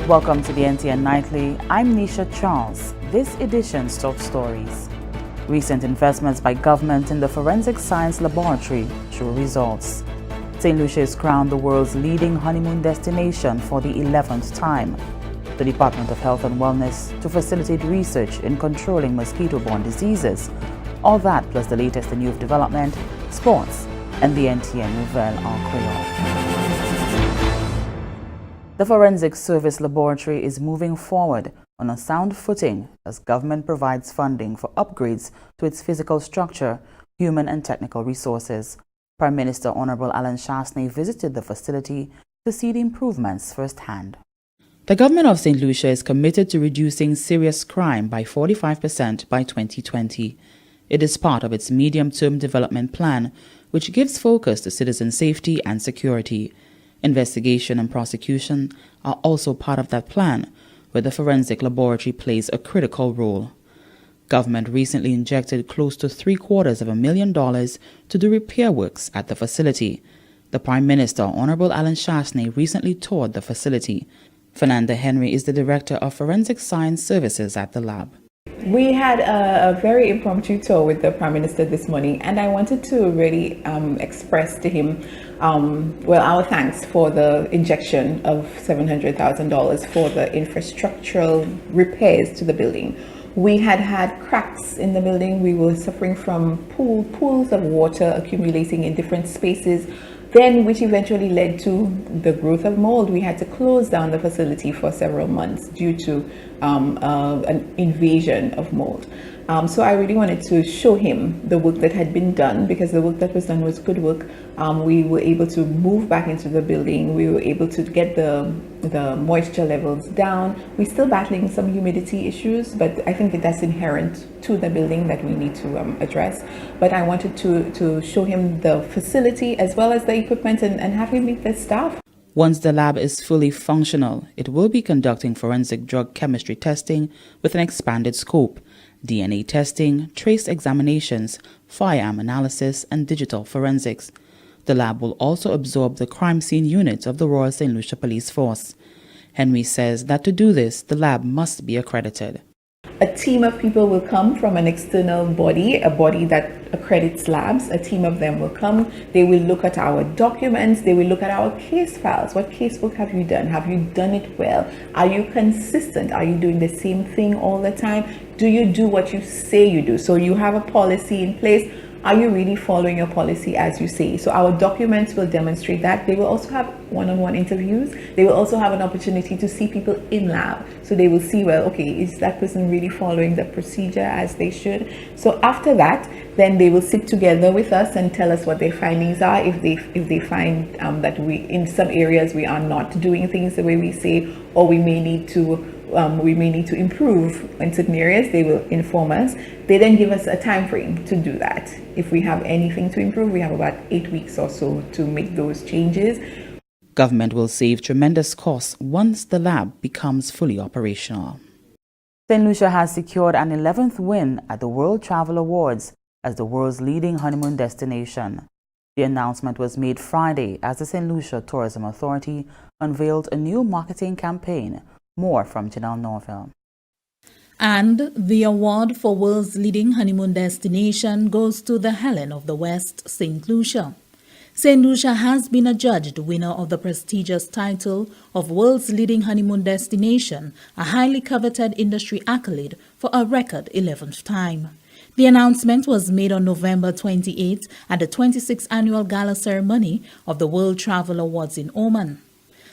Welcome to the NTN Nightly. I'm Nisha Charles. This edition's top stories. Recent investments by government in the forensic science laboratory show results. St. Lucia is crowned the world's leading honeymoon destination for the 11th time. The Department of Health and Wellness to facilitate research in controlling mosquito-borne diseases. All that plus the latest in youth development, sports, and the NTN Nouvelle en Creole. The Forensic Service Laboratory is moving forward on a sound footing as government provides funding for upgrades to its physical structure, human and technical resources. Prime Minister Honorable Alan Chastanet visited the facility to see the improvements firsthand. The government of St. Lucia is committed to reducing serious crime by 45% by 2020. It is part of its medium-term development plan, which gives focus to citizen safety and security. Investigation and prosecution are also part of that plan, where the forensic laboratory plays a critical role. Government recently injected close to $750,000 to do repair works at the facility. The Prime Minister, Honorable Alan Chastanet, recently toured the facility. Fernanda Henry is the Director of Forensic Science Services at the lab. We had a very impromptu tour with the Prime Minister this morning, and I wanted to really express to him our thanks for the injection of $700,000 for the infrastructural repairs to the building. We had cracks in the building. We were suffering from pools of water accumulating in different spaces, which eventually led to the growth of mold. We had to close down the facility for several months due to an invasion of mold. So I really wanted to show him the work that had been done, because the work that was done was good work. We were able to move back into the building. We were able to get the moisture levels down. We're still battling some humidity issues, but I think that's inherent to the building that we need to address. But I wanted to show him the facility as well as the equipment and have him meet the staff. Once the lab is fully functional, it will be conducting forensic drug chemistry testing with an expanded scope, DNA testing, trace examinations, firearm analysis, and digital forensics. The lab will also absorb the crime scene unit of the Royal St. Lucia Police Force. Henry says that to do this, the lab must be accredited. A team of people will come from an external body, a body that accredits labs. A team of them will come. They will look at our documents. They will look at our case files. What casework have you done? Have you done it well? Are you consistent? Are you doing the same thing all the time? Do you do what you say you do? So you have a policy in place. Are you really following your policy as you say? So our documents will demonstrate that. They will also have one-on-one interviews. They will also have an opportunity to see people in lab. So they will see, well, okay, is that person really following the procedure as they should? So after that, then they will sit together with us and tell us what their findings are. If they find that in some areas we are not doing things the way we say, or we may need to improve in certain areas, they will inform us. They then give us a time frame to do that. If we have anything to improve, we have about 8 weeks or so to make those changes. Government will save tremendous costs once the lab becomes fully operational. St. Lucia has secured an 11th win at the World Travel Awards as the world's leading honeymoon destination. The announcement was made Friday as the St. Lucia Tourism Authority unveiled a new marketing campaign. More from Janelle Norville. And the award for world's leading honeymoon destination goes to the Helen of the West, St. Lucia. St. Lucia has been adjudged winner of the prestigious title of world's leading honeymoon destination, a highly coveted industry accolade for a record 11th time. The announcement was made on November 28 at the 26th annual gala ceremony of the World Travel Awards in Oman.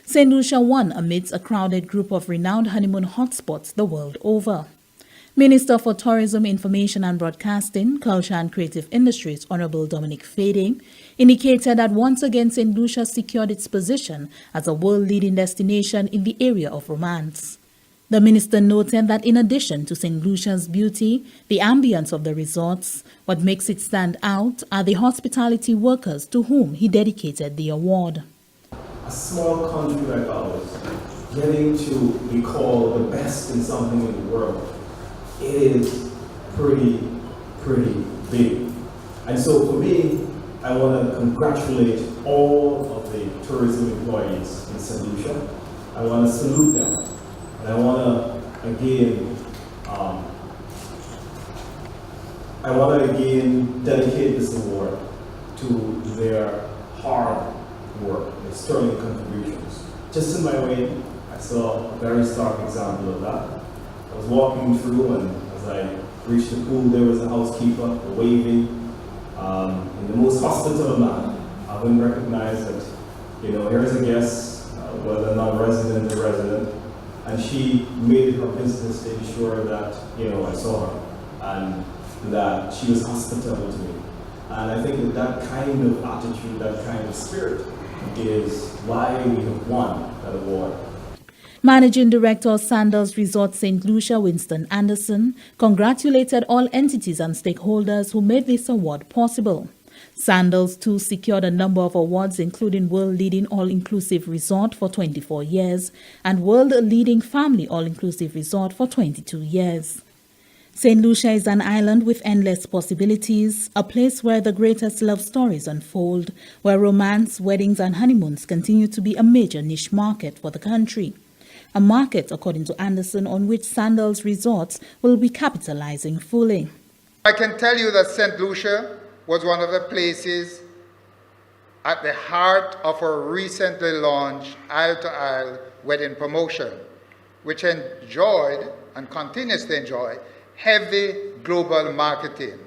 St. Lucia won amidst a crowded group of renowned honeymoon hotspots the world over. Minister for Tourism, Information and Broadcasting, Culture and Creative Industries, Honorable Dominic Fading, indicated that once again St. Lucia secured its position as a world-leading destination in the area of romance. The minister noted that in addition to St. Lucia's beauty, the ambience of the resorts, what makes it stand out are the hospitality workers to whom he dedicated the award. A small country like ours, getting to be called the best in something in the world, it is pretty big. And so for me, I want to congratulate all of the tourism employees in St. Lucia. I want to salute them And I want to again dedicate this award to their hard work, their sterling contributions. Just in my way, I saw a very stark example of that. I was walking through, and as I reached the pool, there was a housekeeper waving in the most hospitable manner. I wouldn't recognize that, here's a guest, whether or not resident or resident, and she made it her business to ensure that, I saw her and that she was hospitable to me. And I think that kind of attitude, that kind of spirit is why we have won that award. Managing Director of Sandals Resort St. Lucia, Winston Anderson, congratulated all entities and stakeholders who made this award possible. Sandals too secured a number of awards, including World Leading All-Inclusive Resort for 24 years and World Leading Family All-Inclusive Resort for 22 years. St. Lucia is an island with endless possibilities, a place where the greatest love stories unfold, where romance, weddings and honeymoons continue to be a major niche market for the country. A market, according to Anderson, on which Sandals Resorts will be capitalizing fully. I can tell you that St. Lucia was one of the places at the heart of our recently launched aisle-to-aisle wedding promotion, which enjoyed and continues to enjoy heavy global marketing,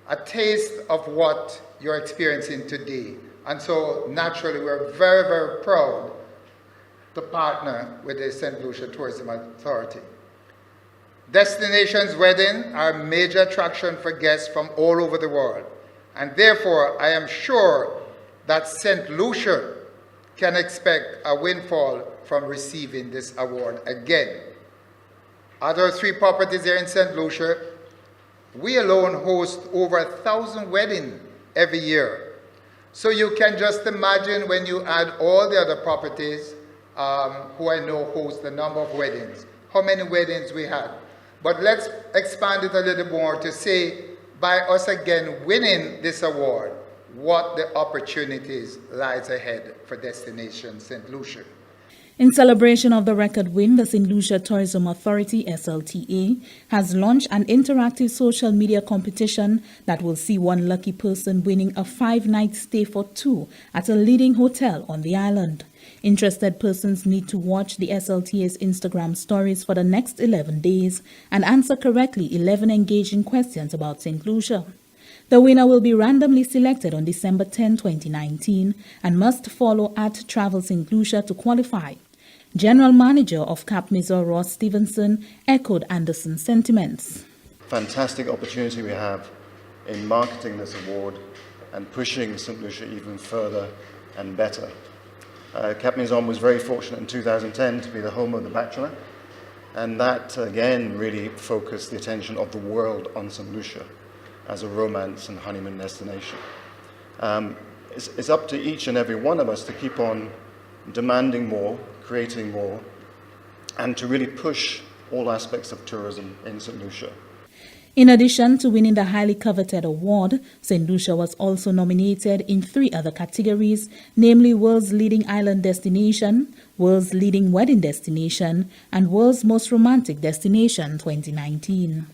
a taste of what you're experiencing today. And so naturally, we're very, very proud to partner with the St. Lucia Tourism Authority. Destinations weddings are a major attraction for guests from all over the world. And therefore, I am sure that St. Lucia can expect a windfall from receiving this award again. Other 3 properties here in St. Lucia, we alone host over 1,000 weddings every year. So you can just imagine when you add all the other properties who I know host a number of weddings, how many weddings we had. But let's expand it a little more to say, by us again winning this award, what the opportunities lies ahead for Destination St. Lucia. In celebration of the record win, the St. Lucia Tourism Authority, SLTA, has launched an interactive social media competition that will see one lucky person winning a 5-night stay for 2 at a leading hotel on the island. Interested persons need to watch the SLTA's Instagram stories for the next 11 days and answer correctly 11 engaging questions about St. Lucia. The winner will be randomly selected on December 10, 2019 and must follow at Travel St. Lucia to qualify. General Manager of Cap Mizor Ross Stevenson echoed Anderson's sentiments. Fantastic opportunity we have in marketing this award and pushing St. Lucia even further and better. Cap Mizor was very fortunate in 2010 to be the home of The Bachelor, and that again really focused the attention of the world on St. Lucia as a romance and honeymoon destination. It's up to each and every one of us to keep on demanding more, creating more, and to really push all aspects of tourism in St. Lucia. In addition to winning the highly coveted award, St. Lucia was also nominated in 3 other categories, namely World's Leading Island Destination, World's Leading Wedding Destination, and World's Most Romantic Destination 2019.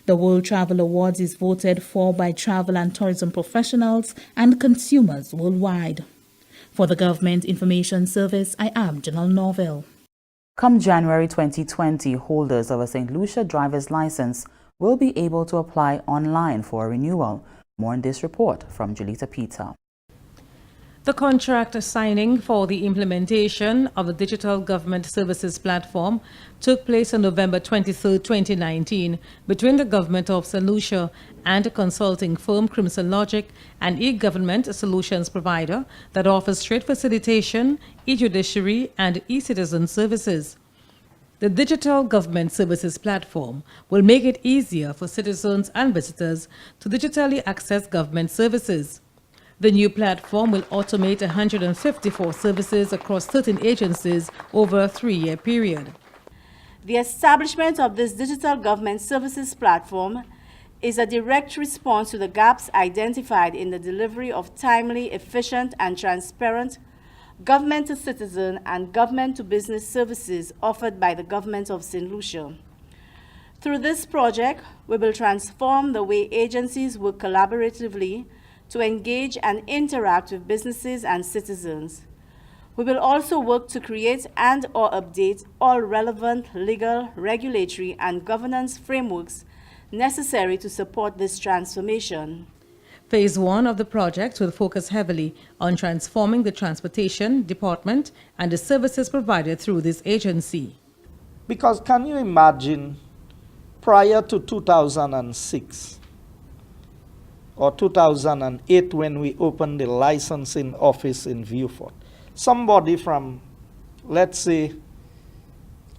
The World Travel Awards is voted for by travel and tourism professionals and consumers worldwide. For the Government Information Service, I am Janelle Norville. Come January 2020, holders of a St. Lucia driver's license will be able to apply online for a renewal. More in this report from Julita Peter. The contract signing for the implementation of the Digital Government Services Platform took place on November 23, 2019, between the Government of St. Lucia and consulting firm Crimson Logic, an e-government solutions provider that offers trade facilitation, e-judiciary, and e-citizen services. The Digital Government Services Platform will make it easier for citizens and visitors to digitally access government services. The new platform will automate 154 services across 13 agencies over a 3-year period. The establishment of this Digital Government Services Platform is a direct response to the gaps identified in the delivery of timely, efficient, and transparent government to citizen, and government to business services offered by the government of St. Lucia. Through this project, we will transform the way agencies work collaboratively to engage and interact with businesses and citizens. We will also work to create and/or update all relevant legal, regulatory, and governance frameworks necessary to support this transformation. Phase 1 of the project will focus heavily on transforming the transportation department and the services provided through this agency. Because can you imagine, prior to 2006 or 2008, when we opened the licensing office in Vieux-Fort, somebody from, let's say,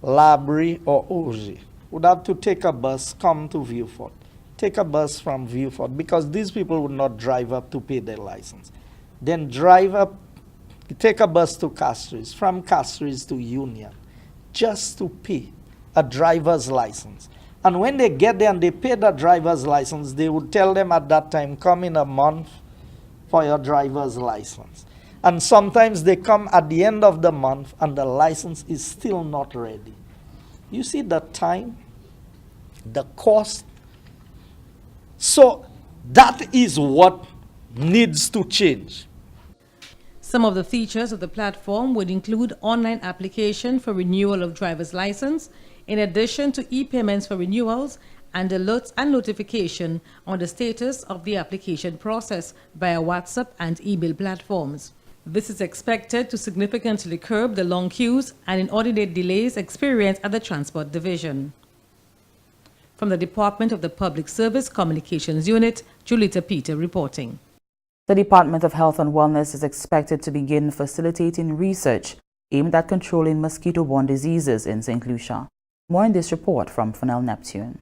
Labrie or Auger would have to take a bus, come to Vieux-Fort, take a bus from Vieux-Fort, because these people would not drive up to pay their license. Then drive up, take a bus to Castries, from Castries to Union, just to pay a driver's license. And when they get there and they pay the driver's license, they would tell them at that time, come in a month for your driver's license. And sometimes they come at the end of the month and the license is still not ready. You see the time, the cost. So that is what needs to change. Some of the features of the platform would include online application for renewal of driver's license, in addition to e-payments for renewals and alerts and notification on the status of the application process via WhatsApp and email platforms. This is expected to significantly curb the long queues and inordinate delays experienced at the Transport Division. From the Department of the Public Service Communications Unit, Julita Peter reporting. The Department of Health and Wellness is expected to begin facilitating research aimed at controlling mosquito-borne diseases in St. Lucia. More in this report from Fennell Neptune.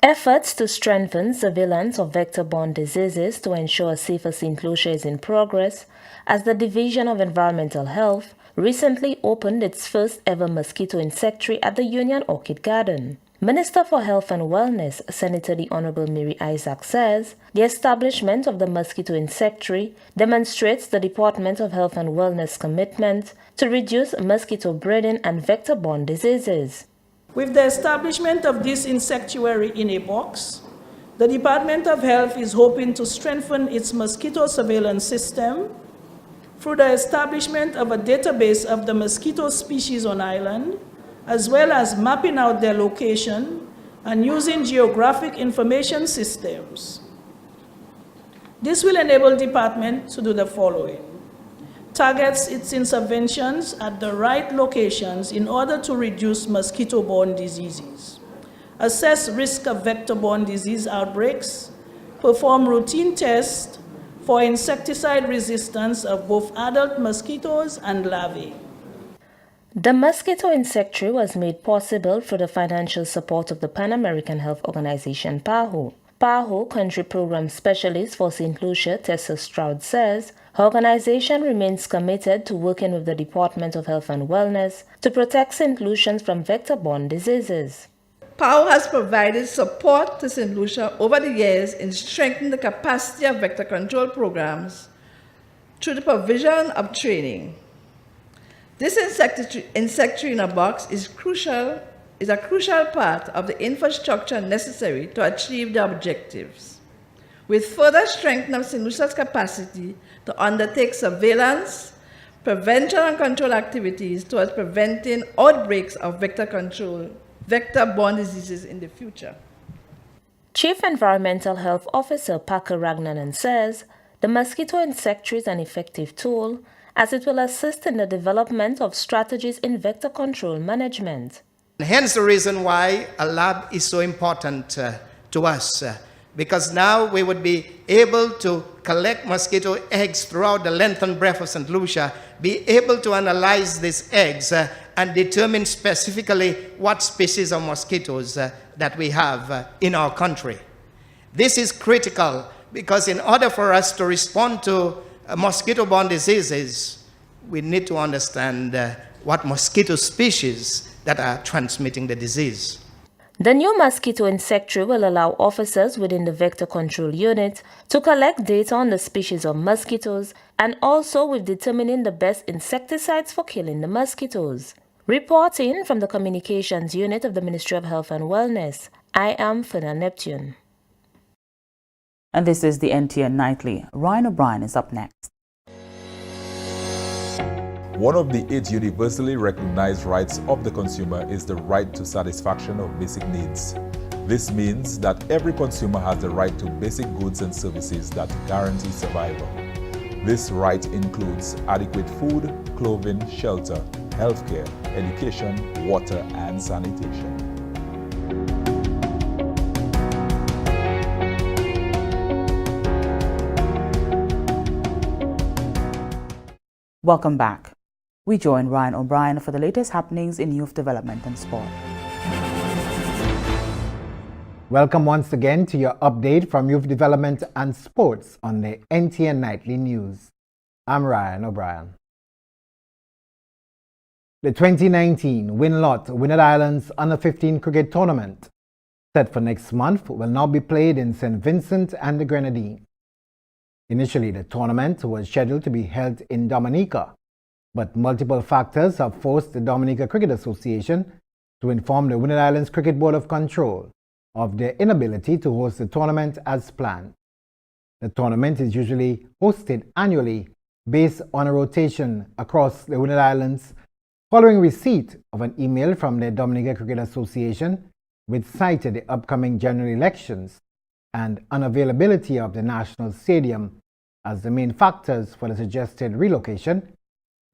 Efforts to strengthen surveillance of vector-borne diseases to ensure a safer St. Lucia is in progress as the Division of Environmental Health recently opened its first ever mosquito insectary at the Union Orchid Garden. Minister for Health and Wellness, Senator the Honorable Mary Isaac says the establishment of the mosquito insectary demonstrates the Department of Health and Wellness commitment to reduce mosquito breeding and vector-borne diseases. With the establishment of this insectary in a box, the Department of Health is hoping to strengthen its mosquito surveillance system through the establishment of a database of the mosquito species on island, as well as mapping out their location and using geographic information systems. This will enable the department to do the following: targets its interventions at the right locations in order to reduce mosquito-borne diseases, assess risk of vector-borne disease outbreaks, perform routine tests for insecticide resistance of both adult mosquitoes and larvae. The mosquito insectary was made possible through the financial support of the Pan American Health Organization, PAHO. PAHO Country Program Specialist for St. Lucia, Tessa Stroud, says her organization remains committed to working with the Department of Health and Wellness to protect St. Lucians from vector-borne diseases. PAHO has provided support to St. Lucia over the years in strengthening the capacity of vector control programs through the provision of training. This insectary in a box is a crucial part of the infrastructure necessary to achieve the objectives. With further strengthening of St. Lucia's capacity to undertake surveillance, prevention and control activities towards preventing outbreaks of vector-borne diseases in the future. Chief Environmental Health Officer Parker Ragnanan says the mosquito insectary is an effective tool as it will assist in the development of strategies in vector control management. Hence the reason why a lab is so important to us, because now we would be able to collect mosquito eggs throughout the length and breadth of St. Lucia, be able to analyze these eggs and determine specifically what species of mosquitoes that we have in our country. This is critical because in order for us to respond to mosquito-borne diseases, we need to understand what mosquito species that are transmitting the disease. The new mosquito insectary will allow officers within the Vector Control Unit to collect data on the species of mosquitoes and also with determining the best insecticides for killing the mosquitoes. Reporting from the Communications Unit of the Ministry of Health and Wellness, I am Fina Neptune. And this is the NTN Nightly. Ryan O'Brien is up next. One of the 8 universally recognized rights of the consumer is the right to satisfaction of basic needs. This means that every consumer has the right to basic goods and services that guarantee survival. This right includes adequate food, clothing, shelter, healthcare, education, water, and sanitation. Welcome back. We join Ryan O'Brien for the latest happenings in youth development and sport. Welcome once again to your update from youth development and sports on the NTN Nightly News. I'm Ryan O'Brien. The 2019 Winlot Winner Islands Under-15 Cricket Tournament, set for next month, will now be played in St. Vincent and the Grenadines. Initially, the tournament was scheduled to be held in Dominica, but multiple factors have forced the Dominica Cricket Association to inform the Winner Islands Cricket Board of Control of their inability to host the tournament as planned. The tournament is usually hosted annually based on a rotation across the Winner Islands following receipt of an email from the Dominica Cricket Association which cited the upcoming general elections and unavailability of the National Stadium as the main factors for the suggested relocation.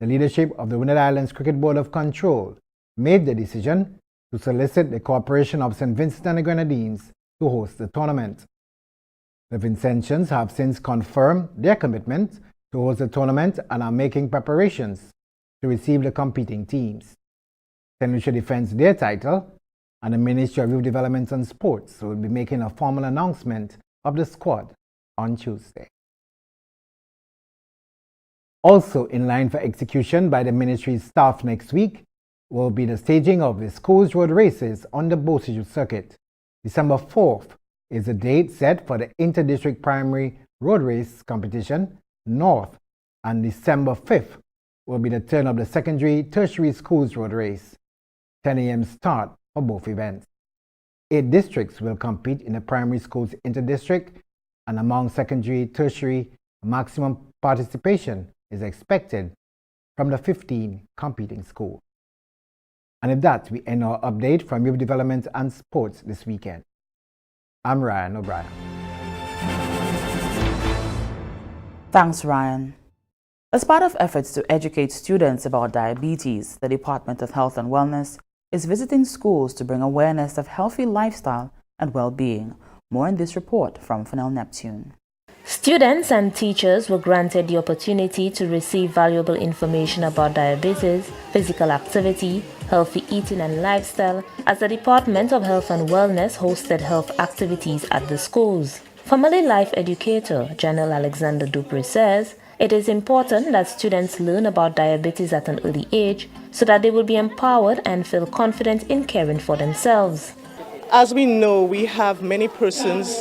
The leadership of the Winner Islands Cricket Board of Control made the decision to solicit the cooperation of St. Vincent and the Grenadines to host the tournament. The Vincentians have since confirmed their commitment to host the tournament and are making preparations to receive the competing teams. St. Lucia defends their title, and the Ministry of Youth Development and Sports will be making a formal announcement of the squad on Tuesday. Also in line for execution by the ministry's staff next week will be the staging of the schools road races on the Beausejour circuit. December 4th is the date set for the Inter-District Primary Road Race competition North, and December 5th will be the turn of the Secondary Tertiary Schools Road Race. 10 a.m. start for both events. 8 districts will compete in the primary schools inter-district, and among secondary tertiary, maximum participation is expected from the 15 competing schools. And with that, we end our update from Youth Development and Sports this weekend. I'm Ryan O'Brien. Thanks, Ryan. As part of efforts to educate students about diabetes, the Department of Health and Wellness is visiting schools to bring awareness of healthy lifestyle and well-being. More in this report from Fennel Neptune. Students and teachers were granted the opportunity to receive valuable information about diabetes, physical activity, healthy eating and lifestyle as the Department of Health and Wellness hosted health activities at the schools. Family life educator Janelle Alexander Dupree says it is important that students learn about diabetes at an early age so that they will be empowered and feel confident in caring for themselves. As we know, we have many persons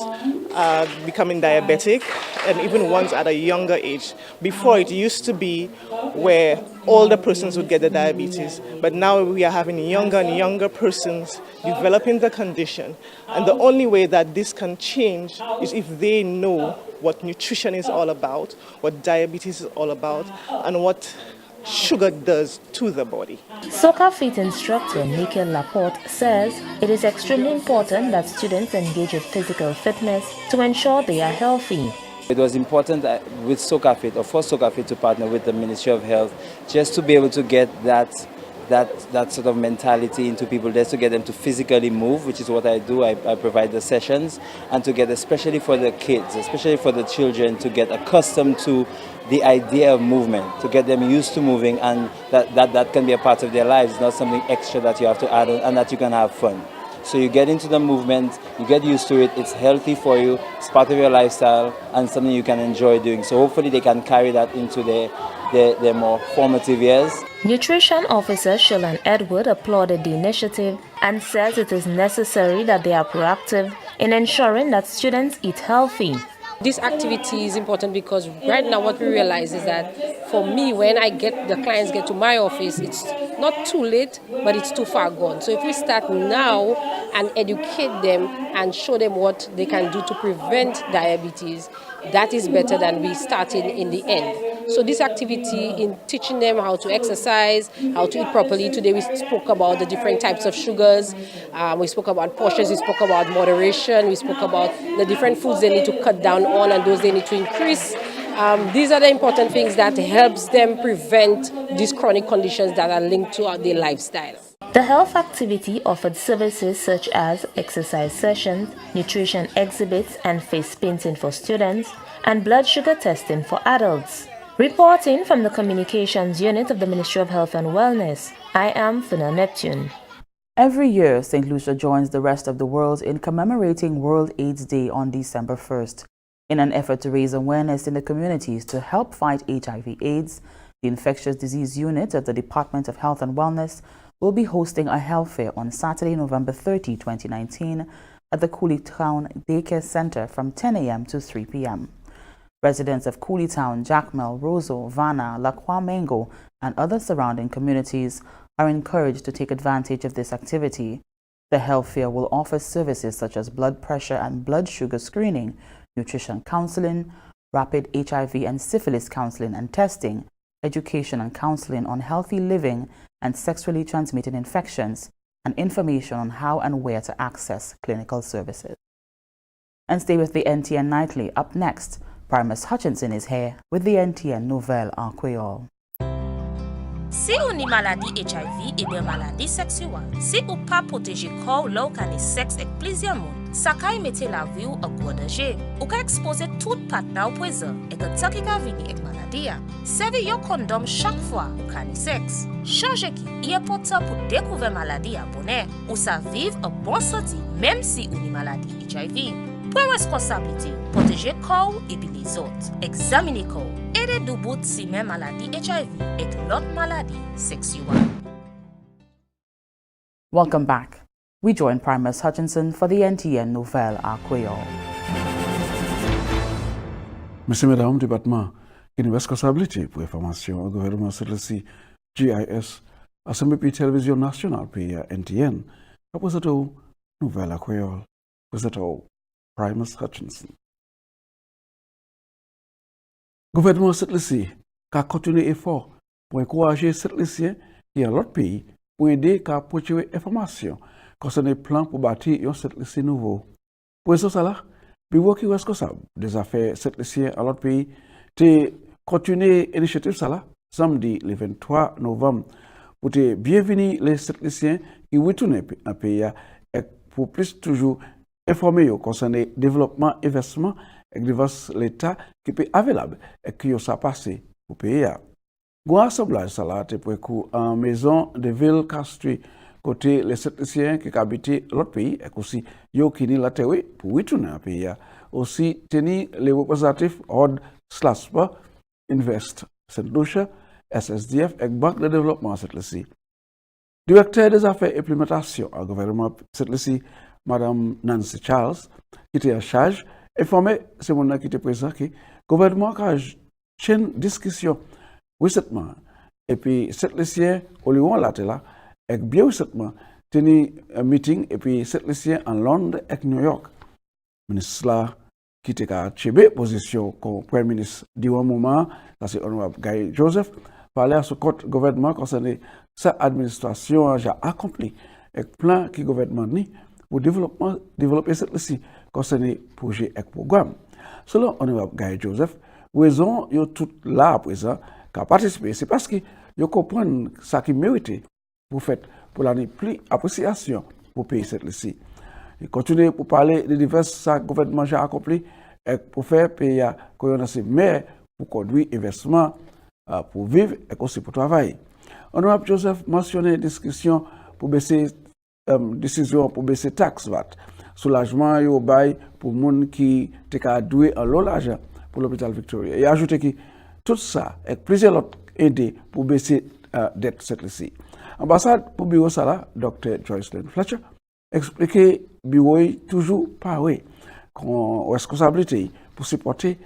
becoming diabetic, and even ones at a younger age. Before, it used to be where older persons would get the diabetes, but now we are having younger and younger persons developing the condition. And the only way that this can change is if they know what nutrition is all about, what diabetes is all about, and what sugar does to the body. Soccer fit instructor Michael Laporte says it is extremely important that students engage with physical fitness to ensure they are healthy. It was important with Soccer Fit, or for Soccer Fit to partner with the Ministry of Health, just to be able to get that sort of mentality into people, just to get them to physically move, which is what I do. I provide the sessions, and to get, especially for the kids, especially for the children, to get accustomed to the idea of movement, to get them used to moving, and that can be a part of their lives, not something extra that you have to add on, and that you can have fun. So you get into the movement, you get used to it, it's healthy for you, it's part of your lifestyle, and something you can enjoy doing. So hopefully they can carry that into their more formative years. Nutrition Officer Shalon Edward applauded the initiative and says it is necessary that they are proactive in ensuring that students eat healthy. This activity is important because right now what we realize is that for me, when the clients get to my office, it's not too late, but it's too far gone. So if we start now and educate them and show them what they can do to prevent diabetes, that is better than we starting in the end. So this activity in teaching them how to exercise, how to eat properly. Today we spoke about the different types of sugars. We spoke about portions, we spoke about moderation, we spoke about the different foods they need to cut down on and those they need to increase. These are the important things that helps them prevent these chronic conditions that are linked to their lifestyle. The health activity offered services such as exercise sessions, nutrition exhibits and face painting for students, and blood sugar testing for adults. Reporting from the Communications Unit of the Ministry of Health and Wellness, I am Fina Neptune. Every year, St. Lucia joins the rest of the world in commemorating World AIDS Day on December 1st. In an effort to raise awareness in the communities to help fight HIV/AIDS, the Infectious Disease Unit of the Department of Health and Wellness will be hosting a health fair on Saturday, November 30, 2019 at the Cooleytown Daycare Center from 10 a.m. to 3 p.m. Residents of Cooleytown, Jacmel, Roseau, Vanna, La Croix-Mengo, and other surrounding communities are encouraged to take advantage of this activity. The health fair will offer services such as blood pressure and blood sugar screening, nutrition counseling, rapid HIV and syphilis counseling and testing, education and counseling on healthy living and sexually transmitted infections, and information on how and where to access clinical services. And stay with the NTN Nightly. Up next, Primus Hutchinson is here with the NTN Nouvelle en Creole. Si ou ni maladie HIV et bien maladie sexuelle, si ou pas protéger corps là ou ka ni sexe avec plusieurs monde, ça ka mette la vie ou en gros danger. Ou ka expose tout partenaire au poison et que ça qui ka vini avec maladie. Serve yon condom chaque fois ou ka ni sexe. Change qui est important pour découvrir maladie à bonheur ou ça vivre en bonne santé même si ou ni maladie HIV. Pour responsabilité, protéger corps et puis les autres. Examiner corps. Aider du bout si même maladie HIV et l'autre maladie sexuelle. Welcome back. We join Primus Hutchinson for the NTN Nouvelle en Creole. Monsieur, Madame, département, une responsabilité pour l'information au gouvernement sur le site GIS, Assemblée Télévision Nationale, puis NTN, présentant Nouvelle en Creole, présentant Primus Hutchinson. Gouvernement cette lycée a continué effort pour encourager cette lycée et à l'autre pays pour aider à procurer information concernant les plans pour bâtir un cette lycée nouveau. Pour ce cela, le bureau qui est responsable des affaires cette lycée à l'autre pays a continué l'initiative ça samedi le 23 novembre pour te bienvenir les cette lycéens qui retournent dans le pays et pour plus toujours informer concernant le développement et investissement avec l'État qui peut available et qui ça passé pour pays. Un assemblage ça là pour en maison de ville Castries côté les citoyens qui habitent l'autre pays et aussi yo qui ni la terre pour retourner à pays. Aussi tenir les représentatifs OD/PA Invest Saint Lucia SSDF et Banque de développement cette lycée. Directeur des affaires implémentation au gouvernement cette lycée Madame Nancy Charles qui était en charge informé c'est mon qui était présent que le gouvernement a une discussion récemment et puis cette lycéen au Lyon là et bien récemment tenu un meeting et puis cette lycéen en Londres et New York ministre là qui était à Chébé position comme premier ministre du moment ça c'est honorable Guy Joseph parlait à ce côté gouvernement concernant sa administration a déjà accompli et plan qui gouvernement ni pour développer cette lycée concernant projet et programme. Selon honorable Guy Joseph, raison yo tout là à présent qui a participé, c'est parce que yo comprennent ça qui mérite pour faire pour l'année plus appréciation pour payer cette lycée. Il continue pour parler de divers ça gouvernement a accompli et pour faire payer qu'on a mais pour conduire investissement pour vivre et aussi pour travailler. Honorable Joseph mentionnait discussion pour baisser décision pour baisser taxe VAT. Soulagement yo bail pour moun qui te ka doué en l'argent pour l'hôpital Victoria. Et ajouter que tout ça et plusieurs autres aider pour baisser dette cette lycée. Ambassade pour bureau ça là, Dr. Joycelyn Fletcher expliquer bureau toujours pareil qu'on responsabilité pour supporter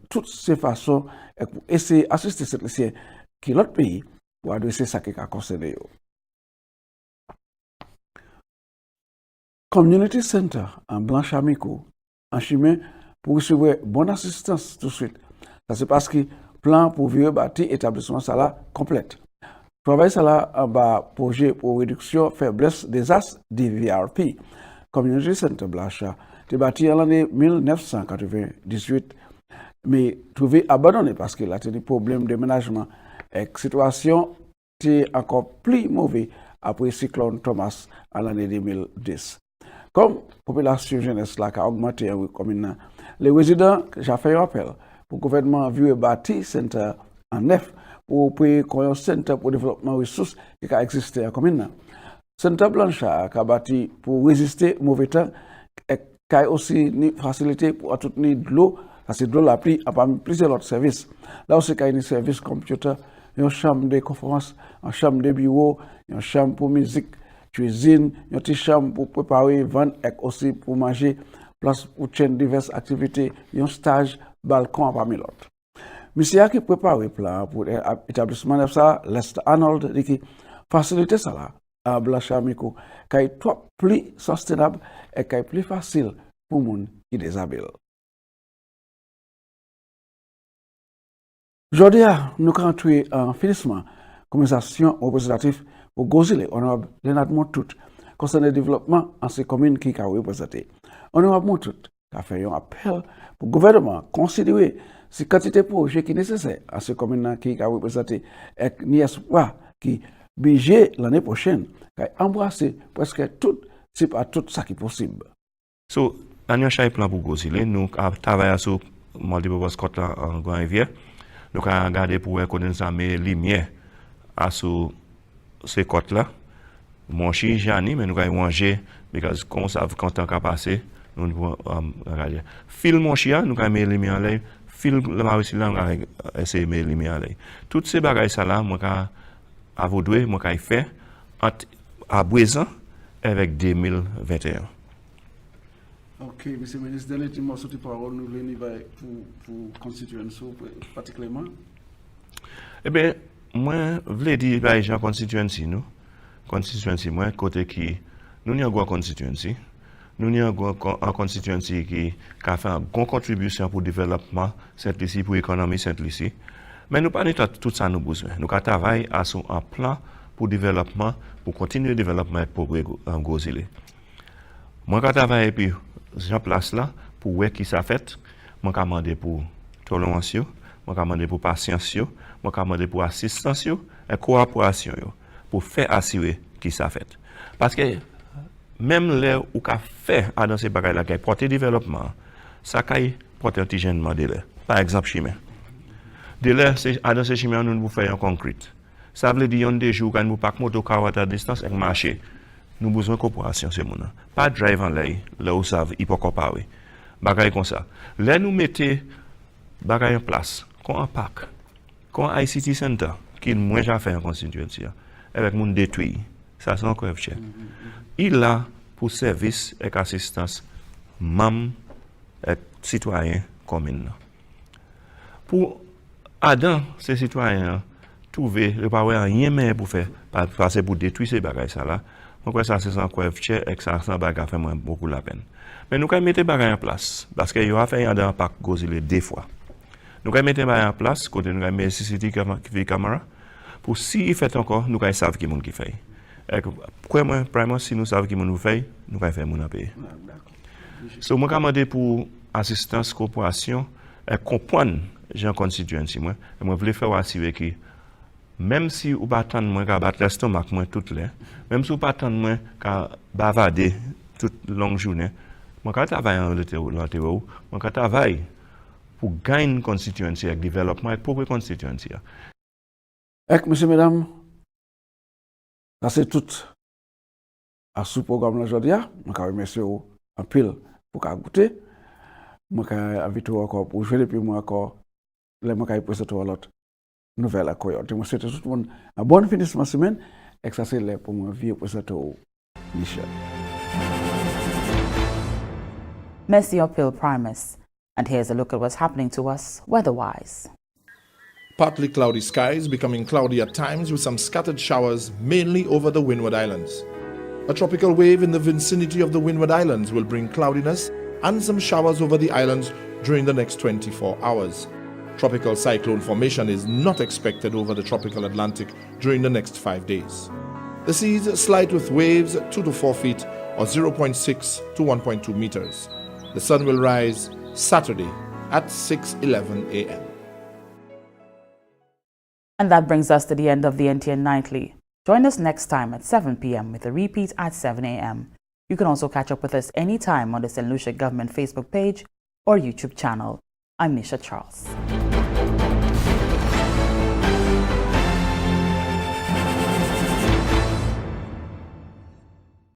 toutes ces façons pour essayer d'assister cette lycée qui l'autre pays pour adresser ça qui a concerné. Community Center en Blanche-Amico, en chemin pour recevoir bonne assistance tout de suite. Ça c'est parce que plan pour vieux bâti établissement ça là complète. Travail ça là en bas projet pour réduction faiblesse des as DVRP. Community Center Blanche est bâti en l'année 1998 mais trouvé abandonné parce qu'il a des problèmes de ménagement et la situation était encore plus mauvaise après le cyclone Thomas en l'année 2010. Comme la population jeunesse là a augmenté en commune, les résidents, j'ai fait un appel pour le gouvernement vieux bâti centre en neuf pour créer un centre pour le développement de ressources qui a existé en commune. Centre Blanchard qui a bâti pour résister au mauvais temps et qui a aussi une facilité pour soutenir de l'eau, parce que de l'eau a pris parmi plusieurs autres services. Là aussi, il y a un service computer, une chambre de conférence, une chambre de bureau, une chambre pour musique, cuisine, une petite chambre pour préparer, vendre et aussi pour manger, place pour faire diverses activités, un stage, balcon parmi l'autre. Monsieur qui prépare le plan pour l'établissement de ça, Lester Arnold, dit que faciliter ça là, à Blanche-Amico, qui est plus soutenable et qui est plus facile pour les gens qui déshabitent. Aujourd'hui, nous avons entré en finissement conversation représentative pour Gozile, honorable Leonard Montout, concernant le développement en ces communes qui ont représenté. Honorable Montout a fait un appel pour le gouvernement considérer si quantité de projets qui sont nécessaires à ces communes qui ont représenté et ni espoir qui budget l'année prochaine, qui a embrassé presque tout type à tout ça qui est possible. So, dans un plan pour Gozile, nous avons travaillé sur le multiple Scott en Grand-Rivière. Nous avons regardé pour reconnaître mes lumières à ces côtes-là. Mon chien, Jani, mais nous avons mangé, parce qu'on sait quand on a passé, nous avons regardé. Fil mon chien, nous avons mis les lumières en l'air. Fil le Mauricie, nous avons essayé de mettre les lumières en l'air. Toutes ces bagages-là, moi, à vous deux, moi, j'ai fait à Bouezan avec 2021. Ok, monsieur le ministre, dernier mot sur la parole, nous venons pour constituer particulièrement. Eh bien, moi, je voulais dire que j'ai constituency, nous. Constituency, moi, côté qui, nous avons une constituency. Nous avons une constituency qui a fait une grande contribution pour le développement Saint-Lucie, pour l'économie Saint-Lucie. Mais nous n'avons pas tout ça nous besoin. Nous travaillons à un plan pour le développement, pour continuer le développement pour Gozile. Moi, je travaille puis j'en place là pour voir qui ça fait. Moi, je demande pour tolérance, moi, je demande pour patience, moi, je demande pour assistance et coopération pour faire assurer qui ça fait. Parce que même les où qu'a fait dans ces bagages là qui porter développement, ça qui porter un petit gênement de l'air. Par exemple, chimie. De l'air, c'est dans ces chimie nous faisons en concrète. Ça veut dire des jours quand nous pas moto à distance et marcher. Nous avons besoin de coopération, c'est mon. Pas de drive en l'air, là où ça il peut comparer. Bagaille comme ça. Là, nous mettons bagaille en place, comme un parc, comme un ICT Center, qui est moins déjà fait en constituency, avec mon détruit. Ça, c'est encore cher. Il a pour service et assistance, même et citoyens communs. Pour Adam, ces citoyens, trouver, ne pas avoir rien pour faire, passer pour détruire ces bagailles là. Donc ça c'est encore cher et ça fait beaucoup la peine. Mais nous allons mettre les bagages en place parce qu'il y a fait dans le parc Gozile 2 fois. Nous allons mettre les bagages en place côté nous allons mettre CCTV caméra pour s'il fait encore nous allons savoir qui monde qui fait. Et premièrement si nous savons qui monde fait, nous allons faire mon payer. So moi demander pour assistance coopération et comprendre Jean constituency moi et moi voulais faire assurer que même si vous pas attendre moi qu'à battre l'estomac moi toute les même si vous pas attendre moi qu'à bavarder toute longue journée moi quand travaille en l'intérieur moi quand travaille pour gagner une constituency avec développement avec propre constituency. Avec monsieur mesdames ça c'est tout à ce programme aujourd'hui moi quand remercier en pile pour qu'a goûter moi quand invite encore pour jouer puis moi encore les moi quand présenter l'autre nouvelle à quoi. Je vous souhaite tout le monde un bon finissement de semaine et que ça c'est là pour moi vie pour cette Michel. Merci Opil Primus. And here's a look at what's happening to us weather-wise. Partly cloudy skies becoming cloudy at times with some scattered showers mainly over the Windward Islands. A tropical wave in the vicinity of the Windward Islands will bring cloudiness and some showers over the islands during the next 24 hours. Tropical cyclone formation is not expected over the tropical Atlantic during the next 5 days. The seas slight with waves 2 to 4 feet or 0.6 to 1.2 meters. The sun will rise Saturday at 6:11 a.m. And that brings us to the end of the NTN Nightly. Join us next time at 7 p.m. with a repeat at 7 a.m. You can also catch up with us anytime on the St. Lucia Government Facebook page or YouTube channel. I'm Nisha Charles.